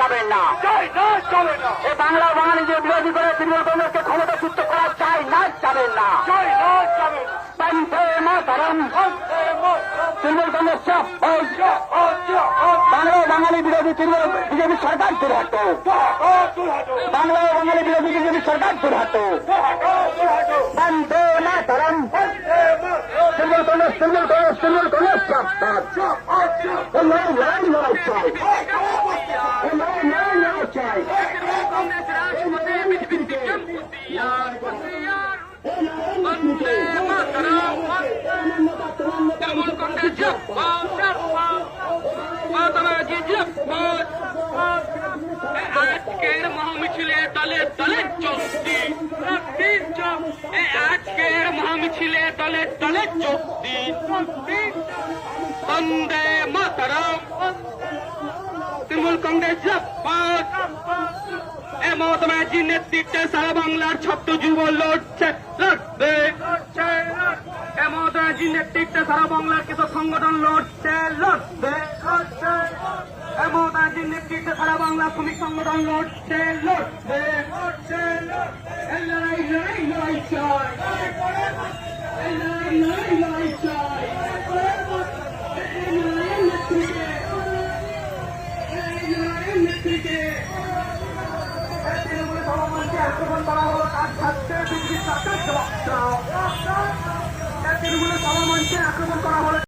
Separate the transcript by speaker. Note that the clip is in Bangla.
Speaker 1: যাবে না,
Speaker 2: চলে না।
Speaker 1: এ বাংলা বাঙালি যে বিরোধী করে তৃণমূল কংগ্রেসকে ক্ষমতাচ্যুত করা চাই না, যাবে না।
Speaker 2: যাবে না।
Speaker 1: বন্দে মাতরম, তৃণমূল কংগ্রেস বাংলা বাঙালি বিরোধী তৃণমূল বিজেপি সরকার দূর হতো, বাংলা বাঙালি বিরোধী বিজেপি সরকার দূর হতো। বন্দে মাতরম, তৃণমূল কংগ্রেস তৃণমূল কংগ্রেস তৃণমূল কংগ্রেস লড়াই চাই, লড়াই চাই।
Speaker 3: আজকের মহামিছিলে দলে দলে চলতি, আজকের মহামিছিলে দলে দলে চলতি। বন্দে মাতরম, তৃণমূল কংগ্রেস জিন্দাবাদ। মমতা ব্যানার্জির নেতৃত্বে সারা বাংলার ছাত্র যুব লড়ছে, লড়বে। মমতা ব্যানার্জির নেতৃত্বে সারা বাংলার কৃষক সংগঠন লড়ছে, লড়বে। মমতা ব্যানার্জির নেতৃত্বে সারা বাংলার শ্রমিক সংগঠন লড়ছে, লড়বে। লড়াই লড়াই লড়াই চাই, লড়াই লড়াই লড়াই চাই। আক্রমণ করা হলো, তার ছাত্রে বিজেপি সরকার জবাব দাও। তৃণমূলের সভা মঞ্চে আক্রমণ করা হলো।